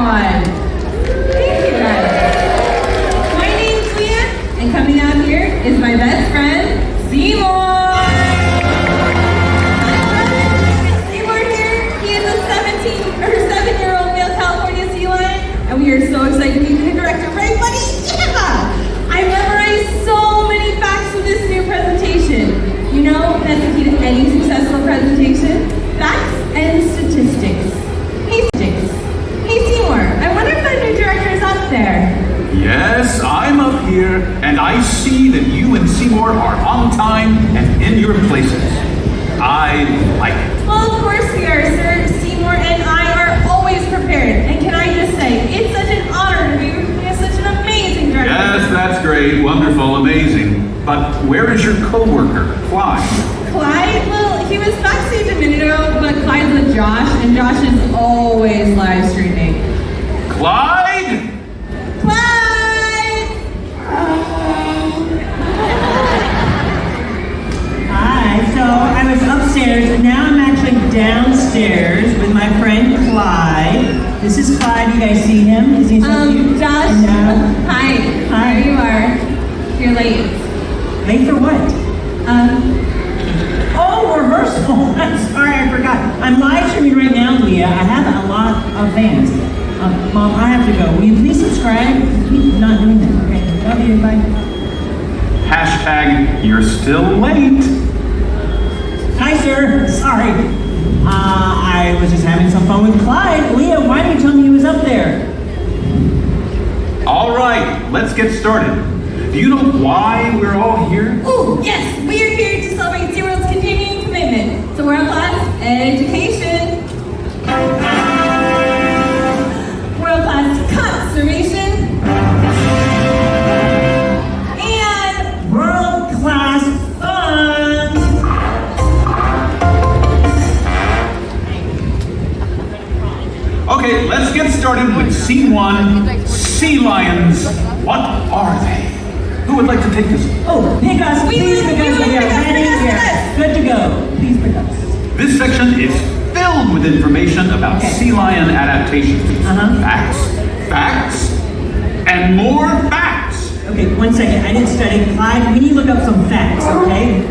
on. Thank you guys. My name's Leah, and coming out here is my best friend, Seamore. Seamore here, he is a 7-year-old male California sea lion, and we are so excited to meet the director, right, buddy? Yeah! I memorized so many facts for this new presentation. You know, that's the key to any successful presentation. Facts and statistics. Hey Seamore, I wonder if that new director is up there. Yes, I'm up here, and I see that you and Seamore are on time and in your places. I like it. Well, of course we are, sir. Seamore and I are always prepared. And can I just say, it's such an honor to be with such an amazing director. Yes, that's great, wonderful, amazing. But where is your co-worker, Clyde? Clyde? Well, he was backstage a minute ago, but Clyde's with Josh, and Josh is always live streaming. Clyde? Clyde! Hi, so I was upstairs, and now I'm actually downstairs with my friend Clyde. This is Clyde, you guys see him? Is he so cute? Josh. No. Hi. Hi. There you are. You're late. Late for what? Oh, rehearsal. I'm sorry, I forgot. I'm live streaming right now, Leah. I have a lot of fans. Mom, I have to go. Will you please subscribe? Keep not doing that, okay? Love you, bye. Hashtag, you're still late. Hi, sir. Sorry. I was just having some fun with Clyde. Leah, why didn't you tell me he was up there? All right, let's get started. Do you know why we're all here? Oh, yes, we are here to celebrate SeaWorld's continuing commitment to world-class education, world-class conservation, and World-class fun! Okay, let's get started with scene 1, sea lions. What are they? Who would like to take this? Oh, pick us, please pick us. We are ready. We are good to go. Please pick us. This section is filled with information about sea lion adaptations. Facts, and more facts. Okay, 1 second. I didn't study. Clyde, we need to look up some facts, okay?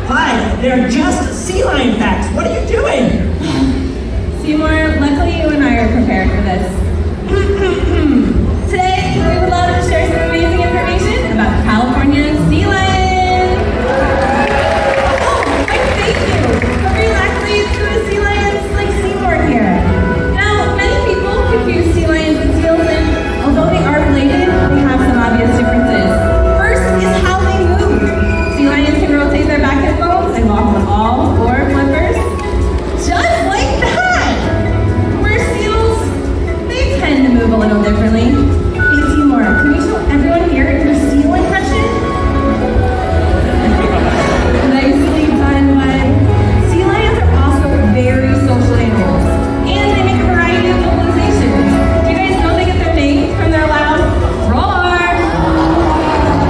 Clyde, they're just sea lion facts. What are you doing? Seamore, luckily you and I are prepared for this. Today, we would love to share some amazing information about California sea lion. Oh, and thank you for bringing accolades to the sea lions like Seamore here. Now, many people confuse sea lions and seals, and although they are related, they have some obvious differences. First is how they move. Sea lions can rotate their back hip bones and walk with all 4 flippers, just like that. Where seals, they tend to move a little differently. Hey Seamore, can we show everyone here your seal impression? Nicely done, bud. Sea lions are also very social animals, and they make a variety of vocalizations. Do you guys know they get their name from their loud roar?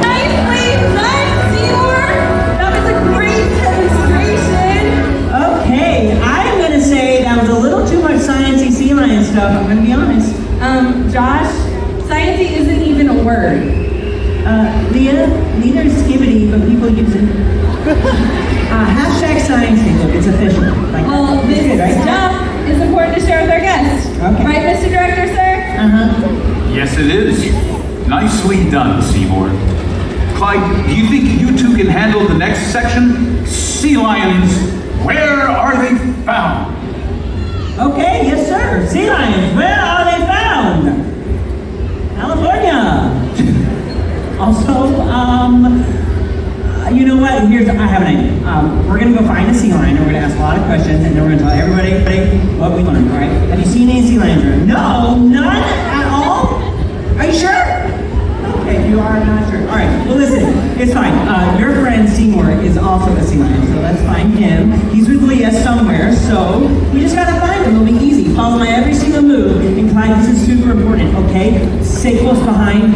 Nicely done, Seamore! That was a great demonstration. Okay, I'm gonna say that was a little too much sciencey sea lion stuff. I'm gonna be honest. Josh, sciencey isn't even a word. Leah, neither is skibbity, but people use it. Hashtag sciencey, look, it's official. Like, Well, it's this good, right? stuff is important to share with our guests. Okay. Right, Mr. Director, sir? Yes, it is. Nicely done, Seamore. Clyde, do you think you two can handle the next section? Sea lions, where are they found? Okay, yes sir. Sea lions, where are they found? California. Also, you know what? I have an idea. We're gonna go find a sea lion, and we're gonna ask a lot of questions, and then we're gonna tell everybody what we learned, all right? Have you seen any sea lions? No, none at all? Are you sure? Okay, you are not sure. All right, well listen, it's fine. Your friend Seamore is also a sea lion, so let's find him. He's with Leah somewhere, so we just gotta find him. It'll be easy. Follow my every single move. And Clyde, this is super important, okay? Stay close behind.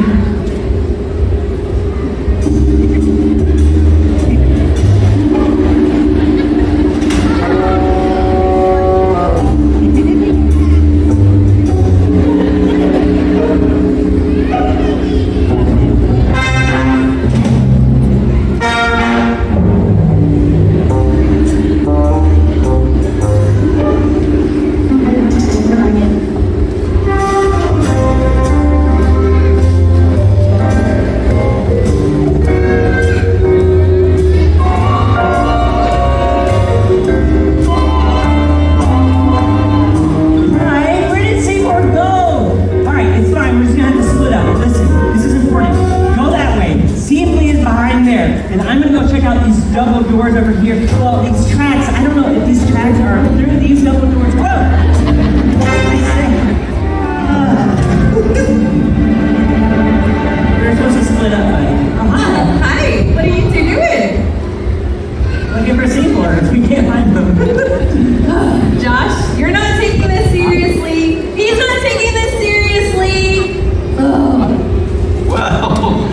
through these double doors. Whoa! I say. We're supposed to split up, buddy. Oh, hi. Hi, what are you two doing? Looking for Seamore. We can't find them. Josh, you're not taking this seriously. He's not taking this seriously. Well,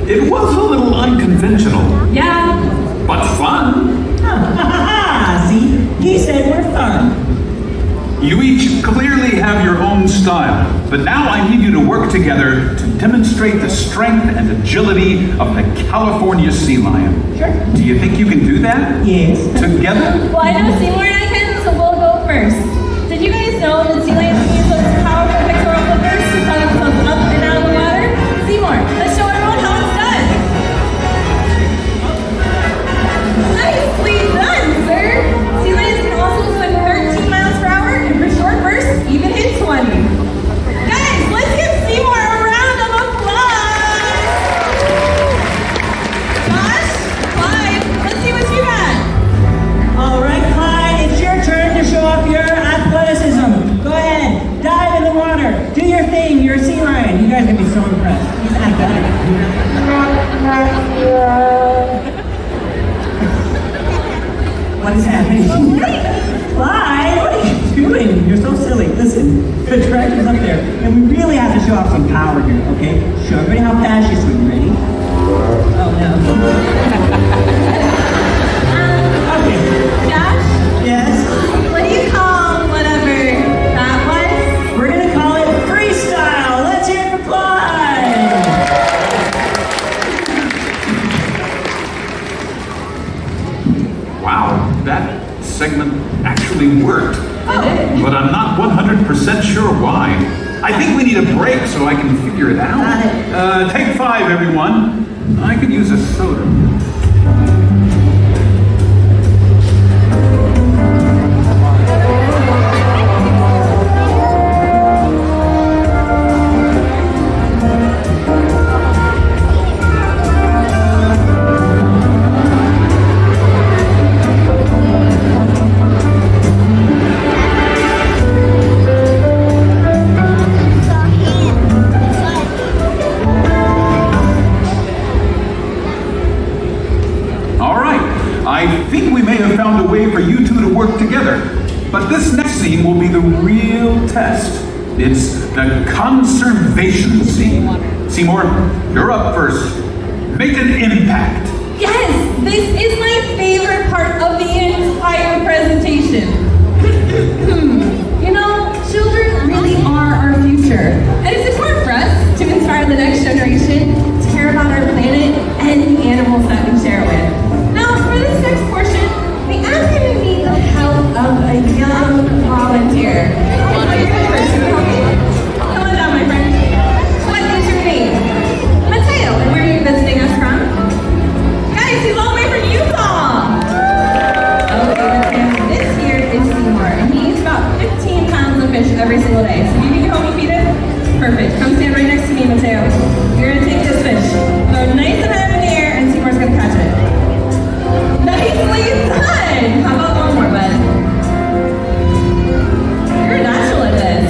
it was a little unconventional, Yeah. but fun. See? He said we're fun. You each clearly have your own style, but now I need you to work together to demonstrate the strength and agility of the California sea lion. Sure. Do you think you can do that? Yes. Together? Well, I know Seamore and I can, so we'll go first. Did you guys know that sea lions can use those powerful pectoral flippers to propel themselves up and out of the water? Seamore, let's show everyone how it's done. Nicely done, sir. Sea lions can also swim 13 miles per hour and for short bursts, even hit 20. Guys, let's give Seamore a round of applause. Josh, Clyde, let's see what you got. All right, Clyde, it's your turn to show off your athleticism. Go ahead, dive in the water. Do your thing. You're a sea lion. You guys are gonna be so impressed. He's athletic. What is happening? Clyde, what are you doing? You're so silly. Listen, the director's up there, and we really have to show off some power here, okay? Show everybody how fast you swim. Ready? Oh, no. Okay. Josh, Yes? what do you call whatever that was? We're gonna call it freestyle. Let's hear it for Clyde. Wow, that segment actually worked. Oh. But I'm not 100% sure why. I think we need a break so I can figure it out. Got it. Take 5, everyone. I could use a soda. I think we may have found a way for you two to work together. But this next scene will be the real test. It's the conservation scene. Seamore, you're up first. Make an impact. Yes, this is my favorite part of the entire presentation. You know, children really are our future. And it's important for us to inspire the next generation to care about our planet and the animals that we share with. Now, for this next portion, we are going to need the help of a young volunteer. Come on down, my friend. What is your name? Mateo, and where are you visiting us from? Guys, he's all the way from Utah! Okay, Mateo, this here is Seamore, and he eats about 15 pounds of fish every single day. So do you think you can help me feed him? Perfect. Come stand right next to me, Mateo. You're going to take this fish, throw it nice and high in the air, and Seamore's going to catch it. Nicely done! How about one more, bud? You're a natural at this.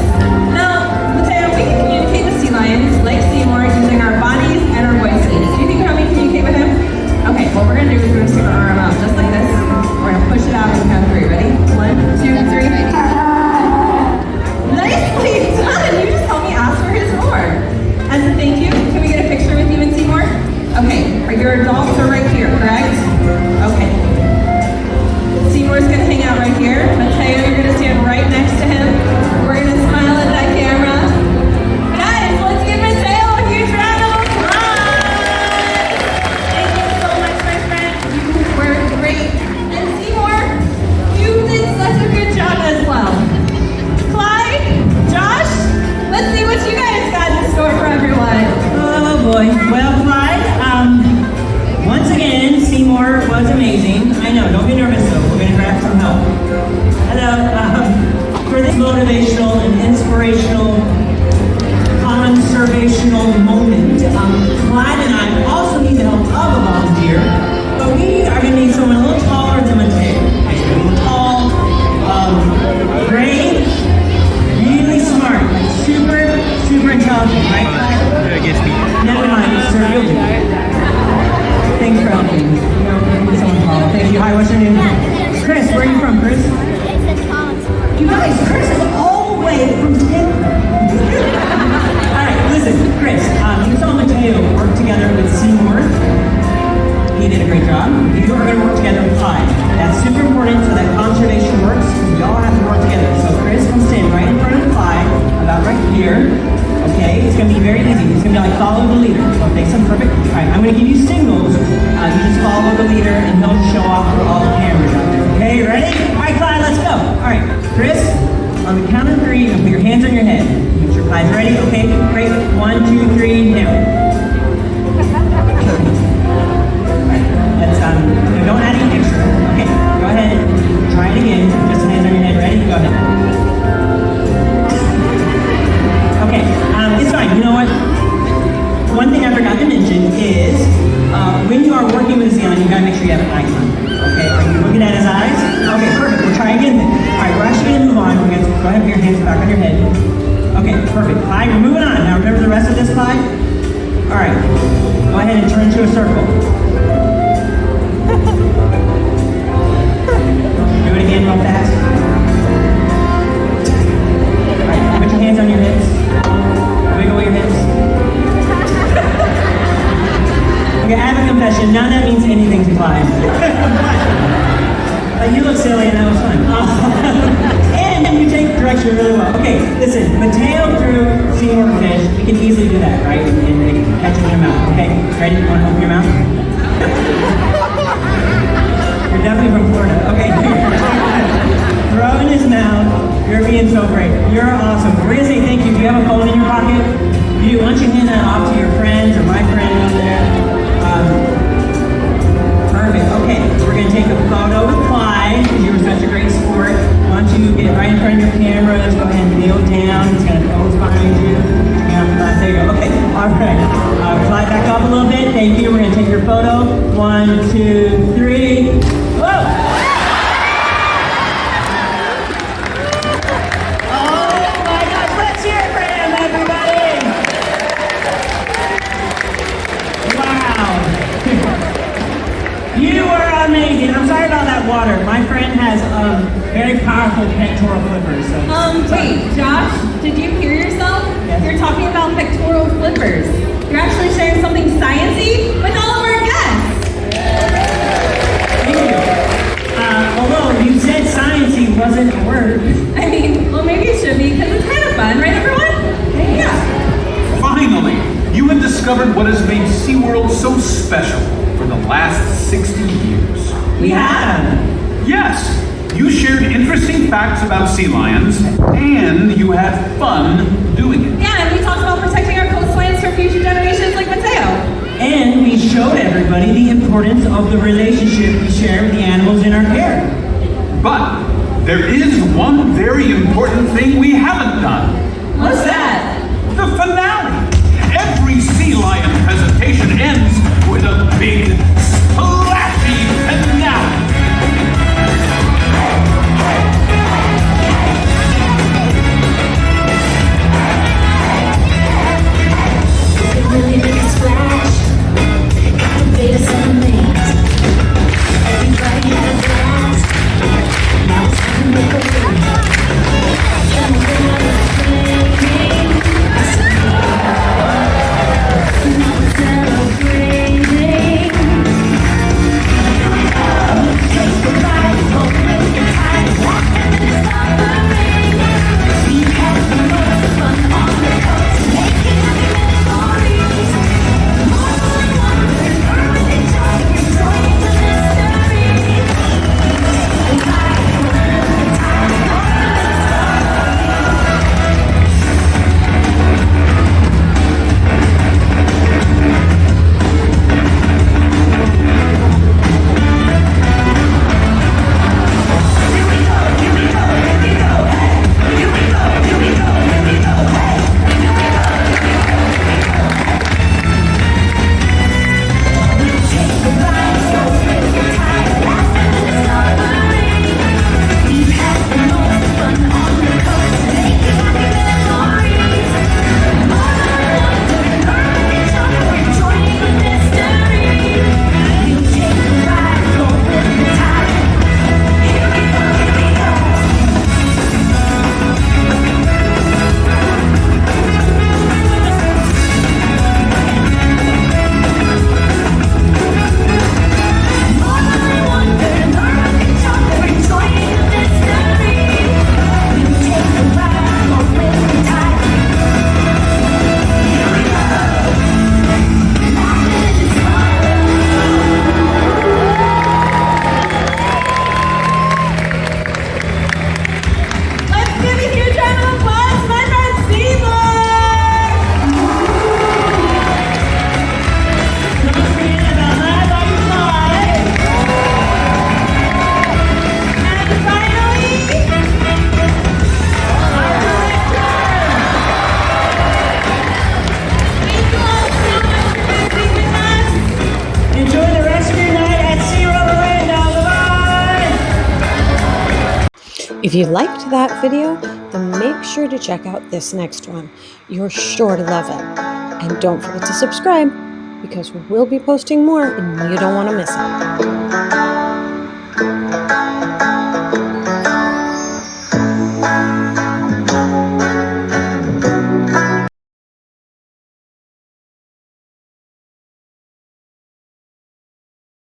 Now, Mateo, we can communicate with sea lions like Seamore using our bodies and our voices. Do you think you can help me communicate with him? Okay, what we're gonna do is we're gonna stick our arm out just like this. We're gonna push it out and count 3. Ready? 1, 2, 3. Nicely done! You just helped me ask for his roar. As a thank you, can we get a picture with you and Seamore? Okay, your adults are right here, correct? Okay. Seamore's gonna hang out right here. Mateo, you're gonna stand right next to him. We're gonna smile at that camera. Guys, let's give Mateo a huge round of applause! Thank you so much, my friend. You were great. And Seamore, you did such a good job as well. Clyde, Josh, let's see what you guys got in store for everyone. Oh boy. Well, Clyde, once again, Seamore was amazing. I know, don't be nervous though. We're going to grab some help. Hello. For this motivational and inspirational, conservational moment, Clyde and I also need the help of a volunteer, but we are going to need someone a little taller than Mateo. Okay, a little tall, Chris, on the count of three, you're gonna put your hands on your head. Make sure Clyde's ready. Okay, great. 1, 2, 3, now. Let's don't add any extra. Okay, go ahead. Try it again. Just hands on your head. Ready? Go ahead. Okay, it's fine. You know what? One thing I forgot to mention is when you are working with a sea lion, you gotta make sure you have eye contact. Okay, are you looking at his eyes? Okay, perfect. We'll try again then. All right, we're actually gonna move on. We're gonna go ahead and put your hands back on your head. Okay, perfect. Clyde, we're moving on. Now remember the rest of this, Clyde? All right, go ahead and turn into a circle. Do it again real fast. All right, put your hands on your hips. Wiggle your hips. Okay, I have a confession. None of that means anything to Clyde. You look silly and that was fun. And you take direction really well. Okay, listen, Mateo threw Seamore fish. You can easily do that, right? And catch it in your mouth. Okay, ready? You want to open your mouth? You're definitely from Florida. Okay. Throw in his mouth. You're being so great. You're awesome. We're gonna say thank you. Do you have a phone in your pocket? You why don't you hand that off to your friends or my friend over there? Perfect. Okay, we're gonna take a photo with Clyde because you were such a great sport. Why don't you get right in front of your camera? Let's go ahead and kneel down. He's gonna pose behind you. There you go. Okay. All right. Clyde, back up a little bit. Thank you. We're gonna take your photo. 1, 2, 3. Whoa! Amazing. I'm sorry about that water. My friend has very powerful pectoral flippers. So. Wait, Josh, did you hear yourself? Yes. You're talking about pectoral flippers. You're actually sharing something sciencey with all of our guests. Thank you. Although you said sciencey wasn't a word. I mean, well, maybe it should be because it's kind of fun, right, everyone? Yeah. Finally, you have discovered what has made SeaWorld so special for the last 60 years. We have. Yes, you shared interesting facts about sea lions, and you had fun doing it. Yeah, and we talked about protecting our coastlines for future generations like Mateo. And we showed everybody the importance of the relationship we share with the animals in our care. But there is one very important thing we haven't done. What's that? The finale. Every sea lion presentation ends with a big, splashy finale. Really make a splash, captivate us and amaze. Everybody had a blast. Now it's time to make a move. Something on the flame. Now we're celebrating. If you liked that video, then make sure to check out this next one. You're sure to love it. And don't forget to subscribe, because we'll be posting more and you don't want to miss it.